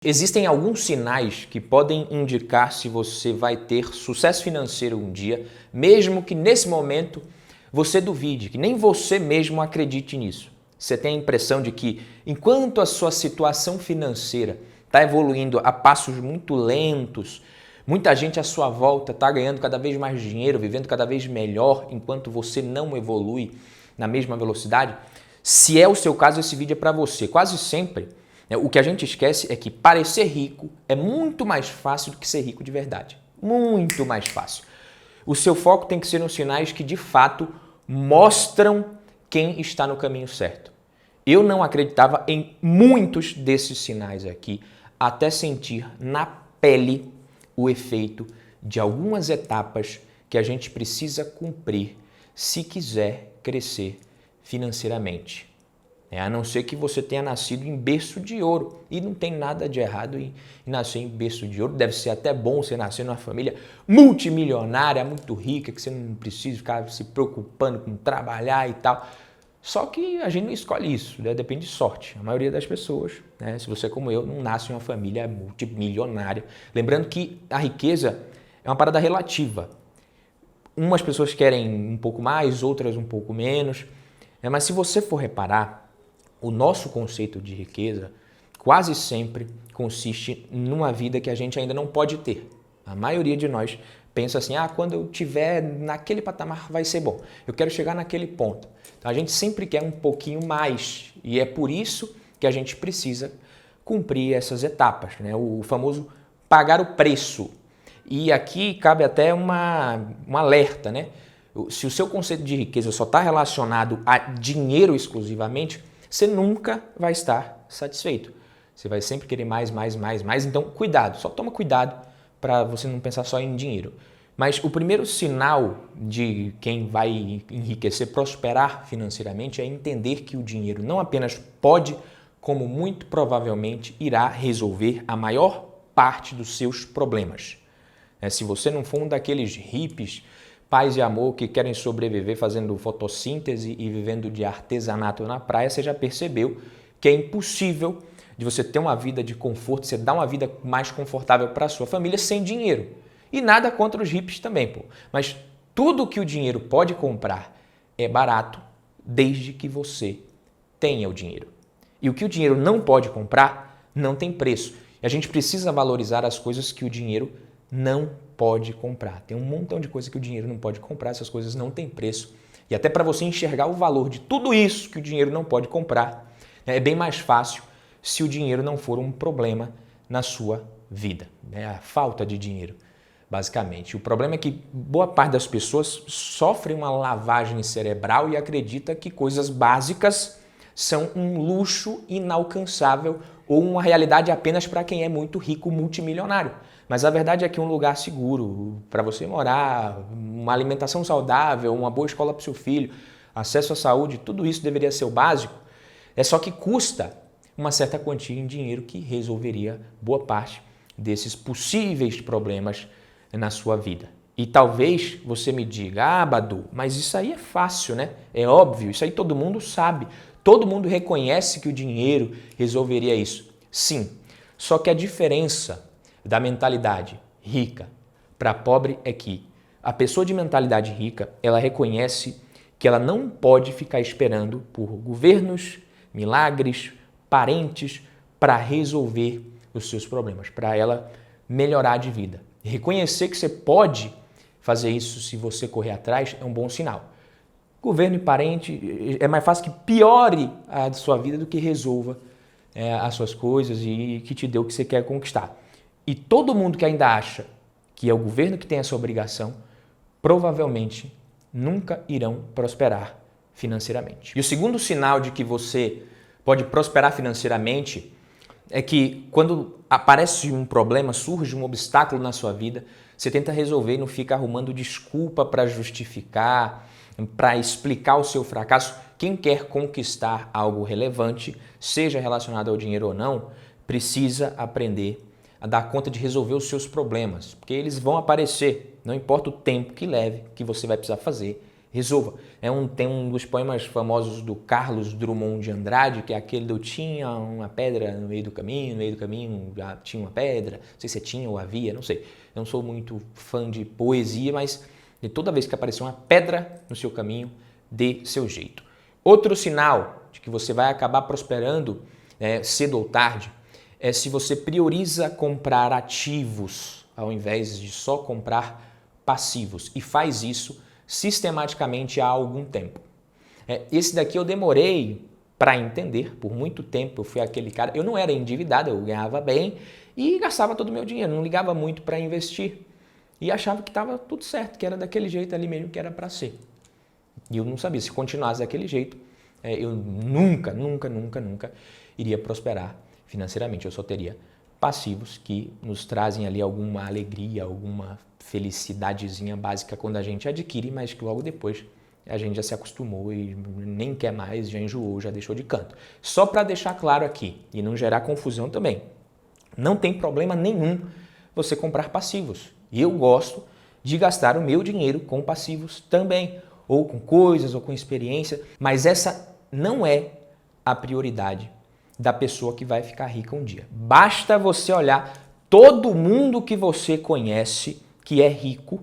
Existem alguns sinais que podem indicar se você vai ter sucesso financeiro um dia, mesmo que nesse momento você duvide, que nem você mesmo acredite nisso. Você tem a impressão de que enquanto a sua situação financeira está evoluindo a passos muito lentos, muita gente à sua volta está ganhando cada vez mais dinheiro, vivendo cada vez melhor, enquanto você não evolui na mesma velocidade? Se é o seu caso, esse vídeo é para você. Quase sempre, o que a gente esquece é que parecer rico é muito mais fácil do que ser rico de verdade. Muito mais fácil. O seu foco tem que ser nos sinais que de fato mostram quem está no caminho certo. Eu não acreditava em muitos desses sinais aqui, até sentir na pele o efeito de algumas etapas que a gente precisa cumprir se quiser crescer financeiramente. A não ser que você tenha nascido em berço de ouro. E não tem nada de errado em nascer em berço de ouro. Deve ser até bom você nascer numa família multimilionária, muito rica, que você não precisa ficar se preocupando com trabalhar e tal. Só que a gente não escolhe isso, né? Depende de sorte. A maioria das pessoas, né? Se você como eu, não nasce em uma família multimilionária. Lembrando que a riqueza é uma parada relativa. Umas pessoas querem um pouco mais, outras um pouco menos. Mas se você for reparar, o nosso conceito de riqueza quase sempre consiste numa vida que a gente ainda não pode ter. A maioria de nós pensa assim, quando eu estiver naquele patamar vai ser bom. Eu quero chegar naquele ponto. Então a gente sempre quer um pouquinho mais e é por isso que a gente precisa cumprir essas etapas, né? O famoso pagar o preço. E aqui cabe até um alerta, né? Se o seu conceito de riqueza só está relacionado a dinheiro exclusivamente, você nunca vai estar satisfeito. Você vai sempre querer mais. Então, cuidado, só toma cuidado para você não pensar só em dinheiro. Mas o primeiro sinal de quem vai enriquecer, prosperar financeiramente, é entender que o dinheiro não apenas pode, como muito provavelmente irá resolver a maior parte dos seus problemas. Se você não for um daqueles hippies, paz e amor que querem sobreviver fazendo fotossíntese e vivendo de artesanato na praia, você já percebeu que é impossível de você ter uma vida de conforto, você dar uma vida mais confortável para a sua família sem dinheiro. E nada contra os hippies também, pô. Mas tudo que o dinheiro pode comprar é barato desde que você tenha o dinheiro. E o que o dinheiro não pode comprar não tem preço. E a gente precisa valorizar as coisas que o dinheiro não pode comprar. Tem um montão de coisa que o dinheiro não pode comprar, essas coisas não têm preço. E até para você enxergar o valor de tudo isso que o dinheiro não pode comprar, é bem mais fácil se o dinheiro não for um problema na sua vida. A falta de dinheiro, basicamente. O problema é que boa parte das pessoas sofre uma lavagem cerebral e acredita que coisas básicas são um luxo inalcançável ou uma realidade apenas para quem é muito rico, multimilionário. Mas a verdade é que um lugar seguro para você morar, uma alimentação saudável, uma boa escola para o seu filho, acesso à saúde, tudo isso deveria ser o básico. É só que custa uma certa quantia em dinheiro que resolveria boa parte desses possíveis problemas na sua vida. E talvez você me diga, Badu, mas isso aí é fácil, né? É óbvio, isso aí todo mundo sabe. Todo mundo reconhece que o dinheiro resolveria isso. Sim, só que a diferença da mentalidade rica para pobre é que a pessoa de mentalidade rica, ela reconhece que ela não pode ficar esperando por governos, milagres, parentes para resolver os seus problemas, para ela melhorar de vida. Reconhecer que você pode fazer isso se você correr atrás é um bom sinal. Governo e parente é mais fácil que piore a sua vida do que resolva as suas coisas e que te dê o que você quer conquistar. E todo mundo que ainda acha que é o governo que tem essa obrigação, provavelmente nunca irão prosperar financeiramente. E o segundo sinal de que você pode prosperar financeiramente é que quando aparece um problema, surge um obstáculo na sua vida, você tenta resolver e não fica arrumando desculpa para justificar, para explicar o seu fracasso. Quem quer conquistar algo relevante, seja relacionado ao dinheiro ou não, precisa aprender a dar conta de resolver os seus problemas, porque eles vão aparecer, não importa o tempo que leve, que você vai precisar fazer, Resolva. Tem um dos poemas famosos do Carlos Drummond de Andrade, que é aquele do tinha uma pedra no meio do caminho já tinha uma pedra, não sei se tinha ou havia, não sei. Eu não sou muito fã de poesia, mas de toda vez que aparecer uma pedra no seu caminho, dê seu jeito. Outro sinal de que você vai acabar prosperando cedo ou tarde é se você prioriza comprar ativos ao invés de só comprar passivos e faz isso sistematicamente há algum tempo. Esse daqui eu demorei para entender, por muito tempo eu fui aquele cara, eu não era endividado, eu ganhava bem e gastava todo o meu dinheiro, não ligava muito para investir e achava que estava tudo certo, que era daquele jeito ali mesmo que era para ser. E eu não sabia, se continuasse daquele jeito, eu nunca iria prosperar financeiramente, eu só teria passivos que nos trazem ali alguma alegria, alguma felicidadezinha básica quando a gente adquire, mas que logo depois a gente já se acostumou e nem quer mais, já enjoou, já deixou de canto. Só para deixar claro aqui e não gerar confusão também, não tem problema nenhum você comprar passivos. E eu gosto de gastar o meu dinheiro com passivos também, ou com coisas, ou com experiência, mas essa não é a prioridade da pessoa que vai ficar rica um dia. Basta você olhar todo mundo que você conhece que é rico.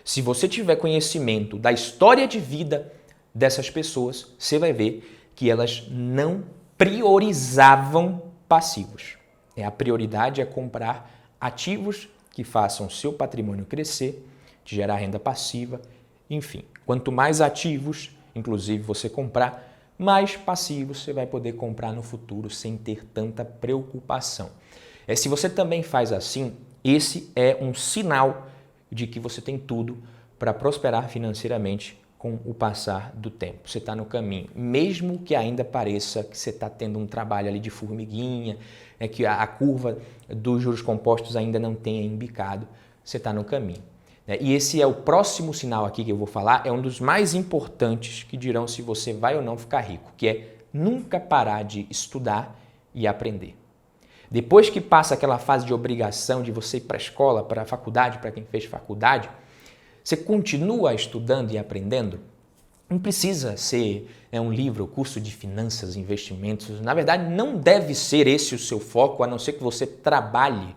Se você tiver conhecimento da história de vida dessas pessoas, você vai ver que elas não priorizavam passivos. A prioridade é comprar ativos que façam seu patrimônio crescer, te gerar renda passiva, enfim. Quanto mais ativos, inclusive, você comprar, mais passivos você vai poder comprar no futuro sem ter tanta preocupação. Se você também faz assim, esse é um sinal de que você tem tudo para prosperar financeiramente com o passar do tempo. Você está no caminho, mesmo que ainda pareça que você está tendo um trabalho ali de formiguinha, que a curva dos juros compostos ainda não tenha embicado, você está no caminho. E esse é o próximo sinal aqui que eu vou falar, é um dos mais importantes que dirão se você vai ou não ficar rico, que é nunca parar de estudar e aprender. Depois que passa aquela fase de obrigação de você ir para a escola, para a faculdade, para quem fez faculdade, você continua estudando e aprendendo? Não precisa ser um livro, curso de finanças, investimentos. Na verdade, não deve ser esse o seu foco, a não ser que você trabalhe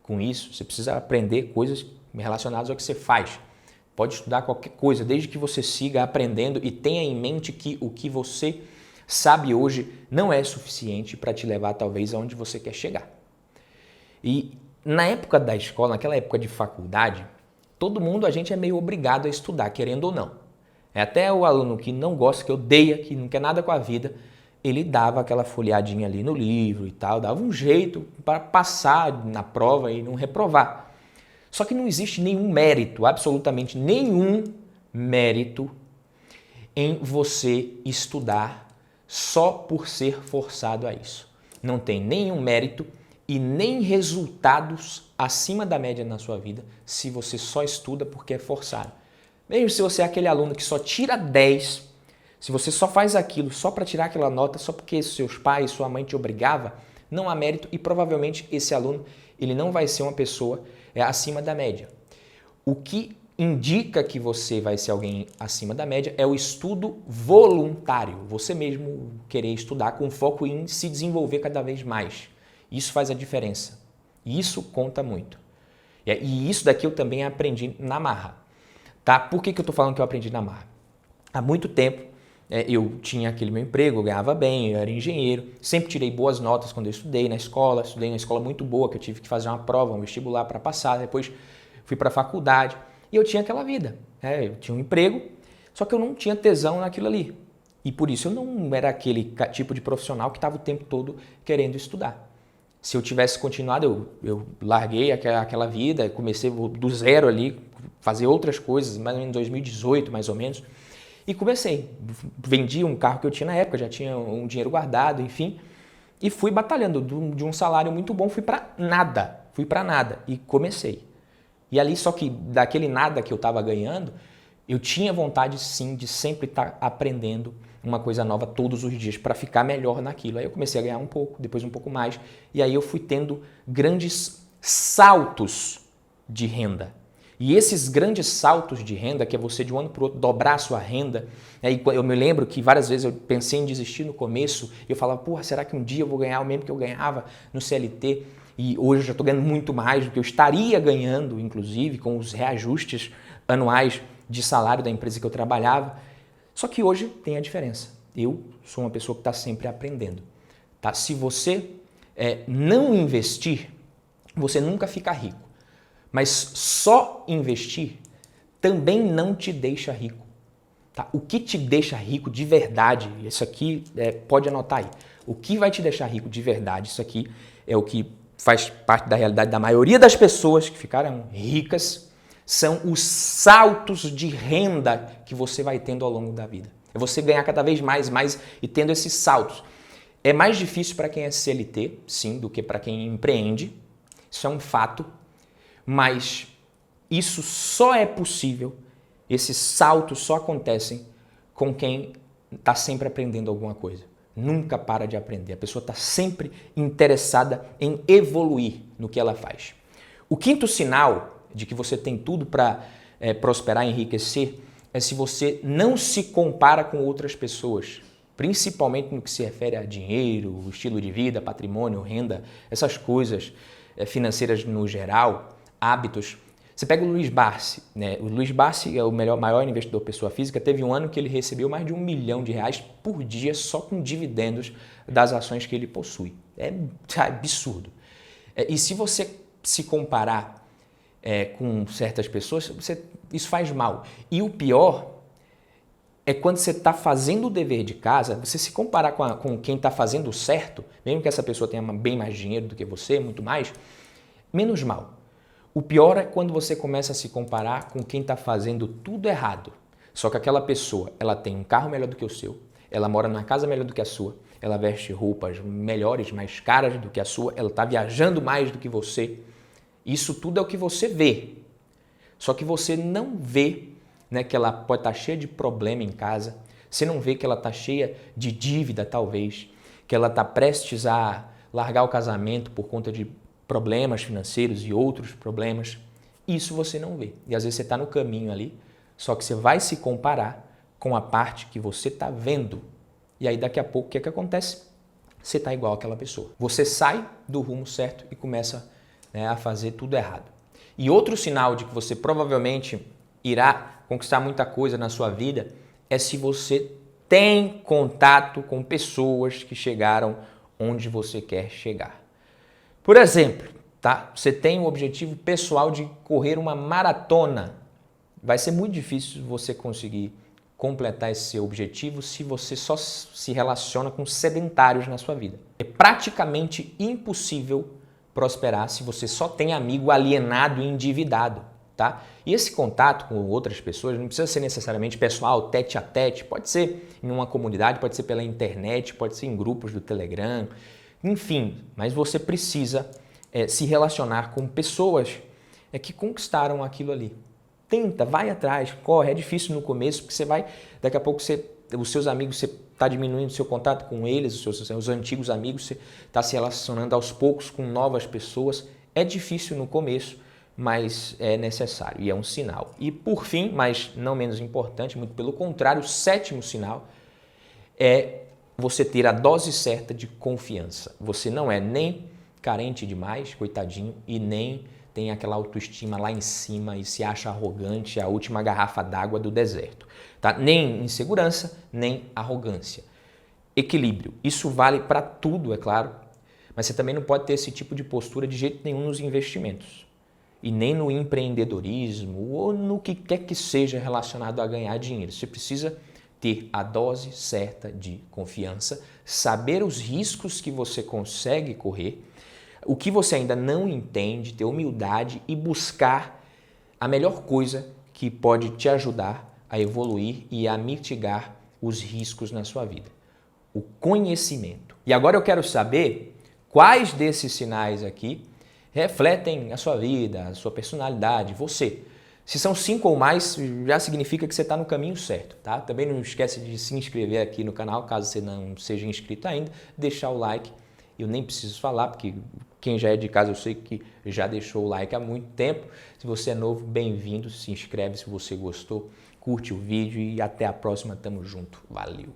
com isso. Você precisa aprender coisas relacionadas ao que você faz. Pode estudar qualquer coisa, desde que você siga aprendendo e tenha em mente que o que você sabe hoje não é suficiente para te levar talvez aonde você quer chegar. E na época da escola, naquela época de faculdade, todo mundo, a gente é meio obrigado a estudar, querendo ou não. Até o aluno que não gosta, que odeia, que não quer nada com a vida, ele dava aquela folheadinha ali no livro e tal, dava um jeito para passar na prova e não reprovar. Só que não existe nenhum mérito, absolutamente nenhum mérito em você estudar só por ser forçado a isso. Não tem nenhum mérito e nem resultados acima da média na sua vida se você só estuda porque é forçado. Mesmo se você é aquele aluno que só tira 10, se você só faz aquilo só para tirar aquela nota, só porque seus pais, sua mãe te obrigava, não há mérito e provavelmente esse aluno ele não vai ser uma pessoa acima da média. O que indica que você vai ser alguém acima da média é o estudo voluntário, você mesmo querer estudar com foco em se desenvolver cada vez mais. Isso faz a diferença. Isso conta muito. E isso daqui eu também aprendi na marra. Tá? Por que eu estou falando que eu aprendi na marra? Há muito tempo eu tinha aquele meu emprego, eu ganhava bem, eu era engenheiro, sempre tirei boas notas quando eu estudei na escola, estudei numa escola muito boa, que eu tive que fazer uma prova, um vestibular para passar, depois fui para a faculdade e eu tinha aquela vida. Eu tinha um emprego, só que eu não tinha tesão naquilo ali. E por isso eu não era aquele tipo de profissional que estava o tempo todo querendo estudar. Se eu tivesse continuado, eu larguei aquela vida, comecei do zero ali, fazer outras coisas, mais ou menos em 2018, mais ou menos, e comecei. Vendi um carro que eu tinha na época, já tinha um dinheiro guardado, enfim, e fui batalhando de um salário muito bom, fui para nada e comecei. E ali, só que daquele nada que eu estava ganhando, eu tinha vontade sim de sempre estar aprendendo uma coisa nova todos os dias para ficar melhor naquilo. Aí eu comecei a ganhar um pouco, depois um pouco mais, e aí eu fui tendo grandes saltos de renda. E esses grandes saltos de renda, que é você de um ano para o outro dobrar a sua renda, e eu me lembro que várias vezes eu pensei em desistir no começo, e eu falava, porra, será que um dia eu vou ganhar o mesmo que eu ganhava no CLT? E hoje eu já estou ganhando muito mais do que eu estaria ganhando, inclusive, com os reajustes anuais de salário da empresa que eu trabalhava. Só que hoje tem a diferença. Eu sou uma pessoa que está sempre aprendendo. Tá? Se você não investir, você nunca fica rico. Mas só investir também não te deixa rico. Tá? O que te deixa rico de verdade, isso aqui pode anotar aí. O que vai te deixar rico de verdade, isso aqui é o que faz parte da realidade da maioria das pessoas que ficaram ricas, são os saltos de renda que você vai tendo ao longo da vida. É você ganhar cada vez mais e tendo esses saltos. É mais difícil para quem é CLT, sim, do que para quem empreende. Isso é um fato. Mas isso só é possível, esses saltos só acontecem com quem está sempre aprendendo alguma coisa. Nunca para de aprender. A pessoa está sempre interessada em evoluir no que ela faz. O quinto sinal de que você tem tudo para prosperar e enriquecer é se você não se compara com outras pessoas, principalmente no que se refere a dinheiro, estilo de vida, patrimônio, renda, essas coisas financeiras no geral, hábitos. Você pega o Luiz Barsi, né? O Luiz Barsi é o maior investidor pessoa física, teve um ano que ele recebeu mais de R$1 milhão por dia só com dividendos das ações que ele possui. É absurdo. E se você se comparar com certas pessoas, isso faz mal. E o pior é quando você está fazendo o dever de casa, você se comparar com quem está fazendo o certo, mesmo que essa pessoa tenha bem mais dinheiro do que você, muito mais, menos mal. O pior é quando você começa a se comparar com quem está fazendo tudo errado. Só que aquela pessoa, ela tem um carro melhor do que o seu, ela mora numa casa melhor do que a sua, ela veste roupas melhores, mais caras do que a sua, ela está viajando mais do que você. Isso tudo é o que você vê. Só que você não vê, né, que ela pode estar cheia de problema em casa, você não vê que ela está cheia de dívida, talvez, que ela está prestes a largar o casamento por conta de problemas financeiros e outros problemas. Isso você não vê. E às vezes você está no caminho ali, só que você vai se comparar com a parte que você está vendo. E aí daqui a pouco o que é que acontece? Você está igual àquela pessoa. Você sai do rumo certo e começa, né, a fazer tudo errado. E outro sinal de que você provavelmente irá conquistar muita coisa na sua vida é se você tem contato com pessoas que chegaram onde você quer chegar. Por exemplo, tá? Você tem o objetivo pessoal de correr uma maratona. Vai ser muito difícil você conseguir completar esse seu objetivo se você só se relaciona com sedentários na sua vida. É praticamente impossível prosperar se você só tem amigo alienado e endividado, tá? E esse contato com outras pessoas não precisa ser necessariamente pessoal, tete a tete, pode ser em uma comunidade, pode ser pela internet, pode ser em grupos do Telegram, enfim, mas você precisa se relacionar com pessoas que conquistaram aquilo ali. Tenta, vai atrás, corre, é difícil no começo, porque você vai, daqui a pouco os seus amigos, você está diminuindo o seu contato com eles, os antigos amigos, você está se relacionando aos poucos com novas pessoas. É difícil no começo, mas é necessário e é um sinal. E por fim, mas não menos importante, muito pelo contrário, o sétimo sinal é você ter a dose certa de confiança. Você não é nem carente demais, coitadinho, e nem tem aquela autoestima lá em cima e se acha arrogante, a última garrafa d'água do deserto. Tá? Nem insegurança, nem arrogância. Equilíbrio. Isso vale para tudo, é claro, mas você também não pode ter esse tipo de postura de jeito nenhum nos investimentos. E nem no empreendedorismo ou no que quer que seja relacionado a ganhar dinheiro. Você precisa ter a dose certa de confiança, saber os riscos que você consegue correr, o que você ainda não entende, ter humildade e buscar a melhor coisa que pode te ajudar a evoluir e a mitigar os riscos na sua vida. O conhecimento. E agora eu quero saber quais desses sinais aqui refletem a sua vida, a sua personalidade, você. Se são 5 ou mais, já significa que você está no caminho certo, tá? Também não esquece de se inscrever aqui no canal, caso você não seja inscrito ainda, deixar o like Eu nem preciso falar, porque quem já é de casa eu sei que já deixou o like há muito tempo. Se você é novo, bem-vindo, se inscreve se você gostou, curte o vídeo e até a próxima, tamo junto, valeu!